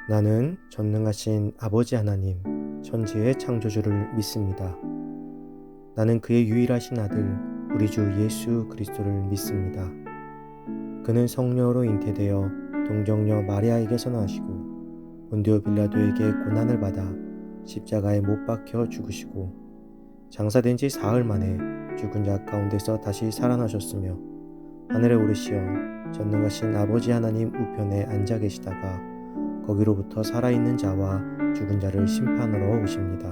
나는 전능하신 아버지 하나님, 천지의 창조주를 믿습니다. 나는 그의 유일하신 아들, 우리 주 예수 그리스도를 믿습니다. 그는 성령으로 잉태되어 동정녀 마리아에게서 나시고 본디오 빌라도에게 고난을 받아 십자가에 못 박혀 죽으시고 장사된 지 사흘 만에 죽은 자 가운데서 다시 살아나셨으며 하늘에 오르시어 전능하신 아버지 하나님 우편에 앉아 계시다가 거기로부터 살아있는 자와 죽은 자를 심판하러 오십니다.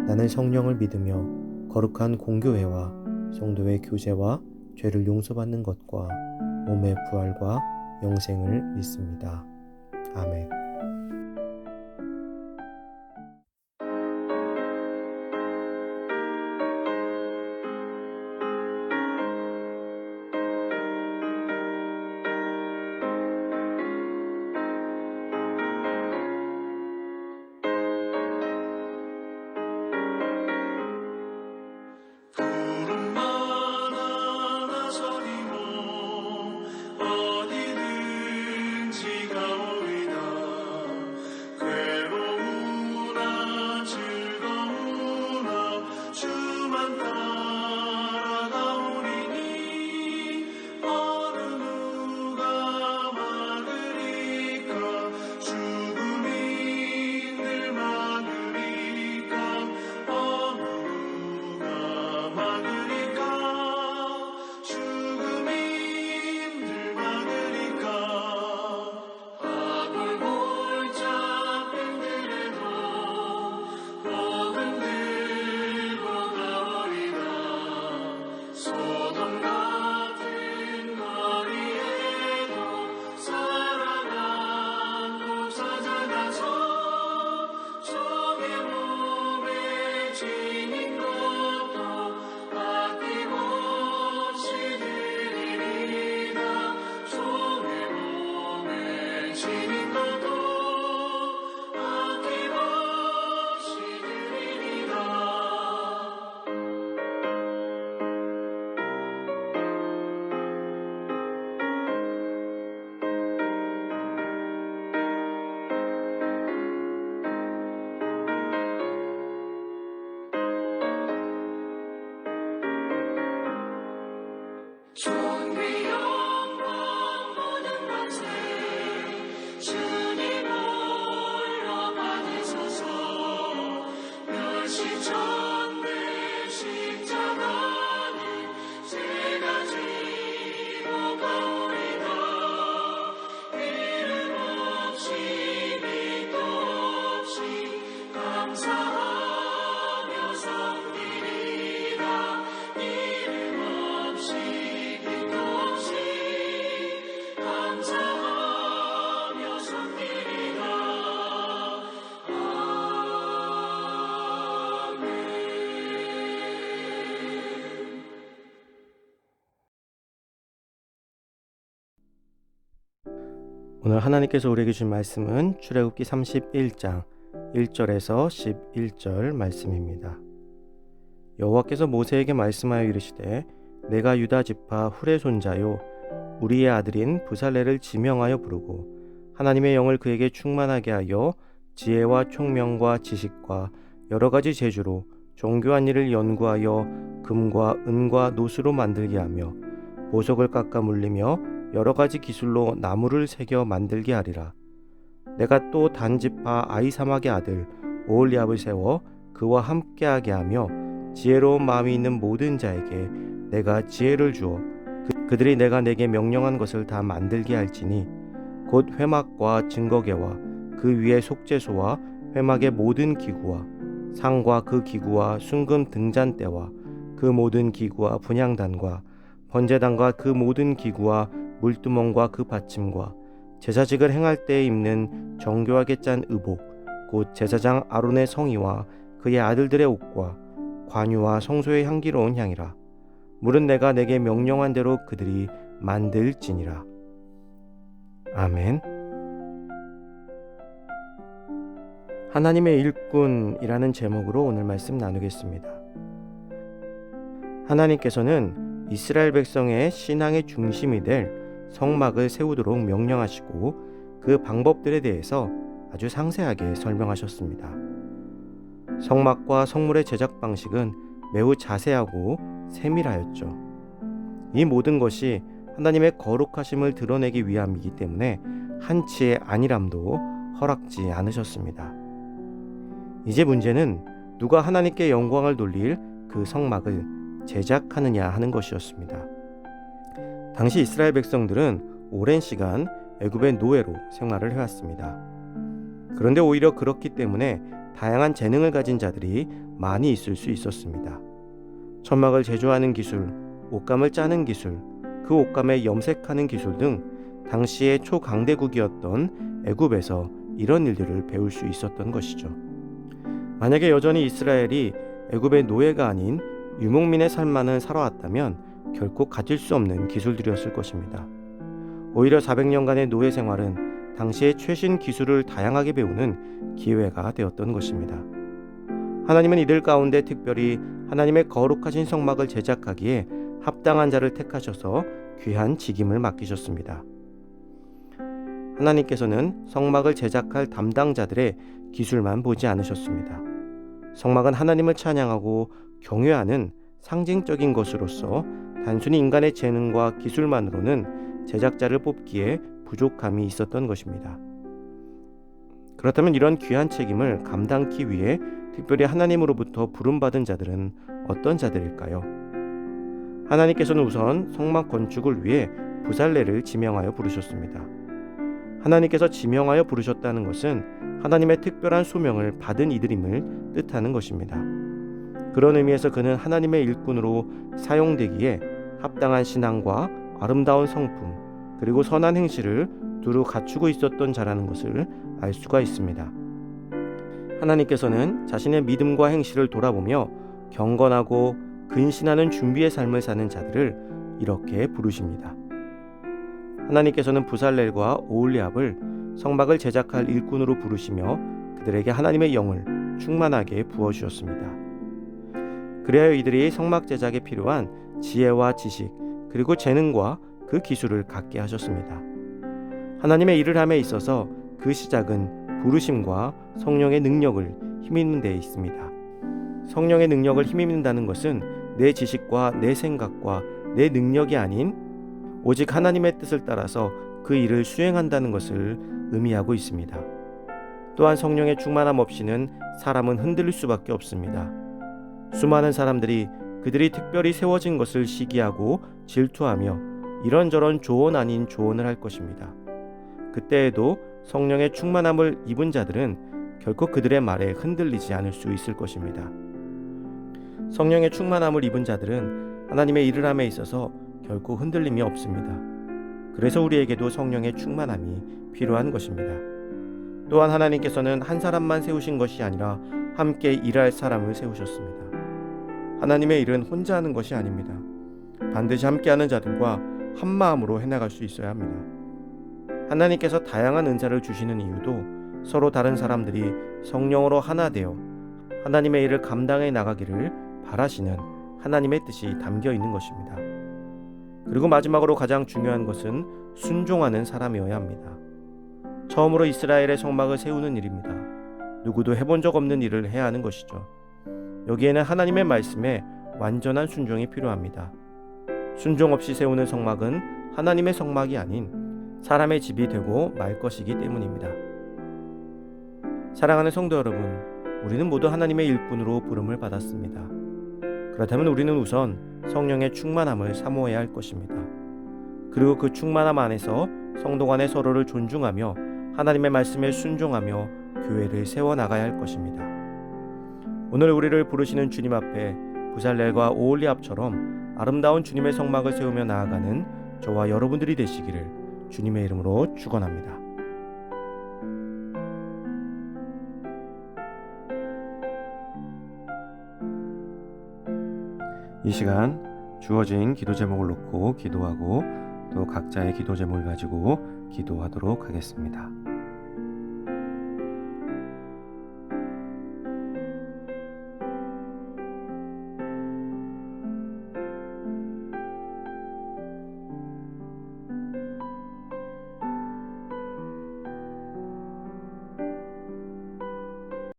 나는 성령을 믿으며 거룩한 공교회와 성도의 교제와 죄를 용서받는 것과 몸의 부활과 영생을 믿습니다. 아멘. 존귀 영광 모든 권세 주님 홀로 받으소서. 멸시전대 십자가는 제가 지고 가오리다. 이름 없이 빛도 없이 감사하며 섬기리라. 이름 없이 감사하며 섬기리라. 아멘. 오늘 하나님께서 우리에게 주신 말씀은 출애굽기 31장 1절에서 11절 말씀입니다. 여호와께서 모세에게 말씀하여 이르시되 내가 유다 지파 훌의 손자요 우리의 아들인 부살레를 지명하여 부르고 하나님의 영을 그에게 충만하게 하여 지혜와 총명과 지식과 여러 가지 재주로 정교한 일을 연구하여 금과 은과 노수로 만들게 하며 보석을 깎아 물리며 여러 가지 기술로 나무를 새겨 만들게 하리라. 내가 또 단 지파 아히사막의 아들 오홀리압을 세워 그와 함께하게 하며 지혜로운 마음이 있는 모든 자에게 내가 지혜를 주어 그들이 내가 내게 명령한 것을 다 만들게 할지니 곧 회막과 증거궤와 그 위에 속죄소와 회막의 모든 기구와 상과 그 기구와 순금 등잔대와 그 모든 기구와 분향단과 번제단과 그 모든 기구와 물두멍과 그 받침과 제사직을 행할 때에 입는 정교하게 짠 의복 곧 제사장 아론의 성의와 그의 아들들의 옷과 관유와 성소의 향기로운 향이라. 물은 내가 내게 명령한 대로 그들이 만들지니라. 아멘. 하나님의 일꾼이라는 제목으로 오늘 말씀 나누겠습니다. 하나님께서는 이스라엘 백성의 신앙의 중심이 될 성막을 세우도록 명령하시고 그 방법들에 대해서 아주 상세하게 설명하셨습니다. 성막과 성물의 제작 방식은 매우 자세하고 세밀하였죠. 이 모든 것이 하나님의 거룩하심을 드러내기 위함이기 때문에 한치의 안일함도 허락지 않으셨습니다. 이제 문제는 누가 하나님께 영광을 돌릴 그 성막을 제작하느냐 하는 것이었습니다. 당시 이스라엘 백성들은 오랜 시간 애굽의 노예로 생활을 해왔습니다. 그런데 오히려 그렇기 때문에 다양한 재능을 가진 자들이 많이 있을 수 있었습니다. 천막을 제조하는 기술, 옷감을 짜는 기술, 그 옷감에 염색하는 기술 등 당시의 초강대국이었던 애굽에서 이런 일들을 배울 수 있었던 것이죠. 만약에 여전히 이스라엘이 애굽의 노예가 아닌 유목민의 삶만을 살아왔다면 결코 가질 수 없는 기술들이었을 것입니다. 오히려 400년간의 노예 생활은 당시의 최신 기술을 다양하게 배우는 기회가 되었던 것입니다. 하나님은 이들 가운데 특별히 하나님의 거룩하신 성막을 제작하기에 합당한 자를 택하셔서 귀한 직임을 맡기셨습니다. 하나님께서는 성막을 제작할 담당자들의 기술만 보지 않으셨습니다. 성막은 하나님을 찬양하고 경외하는 상징적인 것으로서 단순히 인간의 재능과 기술만으로는 제작자를 뽑기에 부족함이 있었던 것입니다. 그렇다면 이런 귀한 책임을 감당하기 위해 특별히 하나님으로부터 부름받은 자들은 어떤 자들일까요? 하나님께서는 우선 성막 건축을 위해 부살레를 지명하여 부르셨습니다. 하나님께서 지명하여 부르셨다는 것은 하나님의 특별한 소명을 받은 이들임을 뜻하는 것입니다. 그런 의미에서 그는 하나님의 일꾼으로 사용되기에 합당한 신앙과 아름다운 성품 그리고 선한 행실을 두루 갖추고 있었던 자라는 것을 알 수가 있습니다. 하나님께서는 자신의 믿음과 행실을 돌아보며 경건하고 근신하는 준비의 삶을 사는 자들을 이렇게 부르십니다. 하나님께서는 부살렐과 오홀리압을 성막을 제작할 일꾼으로 부르시며 그들에게 하나님의 영을 충만하게 부어주셨습니다. 그래야 이들이 성막 제작에 필요한 지혜와 지식 그리고 재능과 그 기술을 갖게 하셨습니다. 하나님의 일을 함에 있어서 그 시작은 부르심과 성령의 능력을 힘입는 데 있습니다. 성령의 능력을 힘입는다는 것은 내 지식과 내 생각과 내 능력이 아닌 오직 하나님의 뜻을 따라서 그 일을 수행한다는 것을 의미하고 있습니다. 또한 성령의 충만함 없이는 사람은 흔들릴 수밖에 없습니다. 수많은 사람들이 그들이 특별히 세워진 것을 시기하고 질투하며 이런저런 조언 아닌 조언을 할 것입니다. 그때에도 성령의 충만함을 입은 자들은 결코 그들의 말에 흔들리지 않을 수 있을 것입니다. 성령의 충만함을 입은 자들은 하나님의 일을 함에 있어서 결코 흔들림이 없습니다. 그래서 우리에게도 성령의 충만함이 필요한 것입니다. 또한 하나님께서는 한 사람만 세우신 것이 아니라 함께 일할 사람을 세우셨습니다. 하나님의 일은 혼자 하는 것이 아닙니다. 반드시 함께하는 자들과 한 마음으로 해나갈 수 있어야 합니다. 하나님께서 다양한 은사를 주시는 이유도 서로 다른 사람들이 성령으로 하나 되어 하나님의 일을 감당해 나가기를 바라시는 하나님의 뜻이 담겨 있는 것입니다. 그리고 마지막으로 가장 중요한 것은 순종하는 사람이어야 합니다. 처음으로 이스라엘의 성막을 세우는 일입니다. 누구도 해본 적 없는 일을 해야 하는 것이죠. 여기에는 하나님의 말씀에 완전한 순종이 필요합니다. 순종 없이 세우는 성막은 하나님의 성막이 아닌 사람의 집이 되고 말 것이기 때문입니다. 사랑하는 성도 여러분, 우리는 모두 하나님의 일꾼으로 부름을 받았습니다. 그렇다면 우리는 우선 성령의 충만함을 사모해야 할 것입니다. 그리고 그 충만함 안에서 성도 간에 서로를 존중하며 하나님의 말씀에 순종하며 교회를 세워나가야 할 것입니다. 오늘 우리를 부르시는 주님 앞에 부살렐과 오홀리압처럼 아름다운 주님의 성막을 세우며 나아가는 저와 여러분들이 되시기를 주님의 이름으로 축원합니다. 이 시간 주어진 기도 제목을 놓고 기도하고 또 각자의 기도 제목을 가지고 기도하도록 하겠습니다.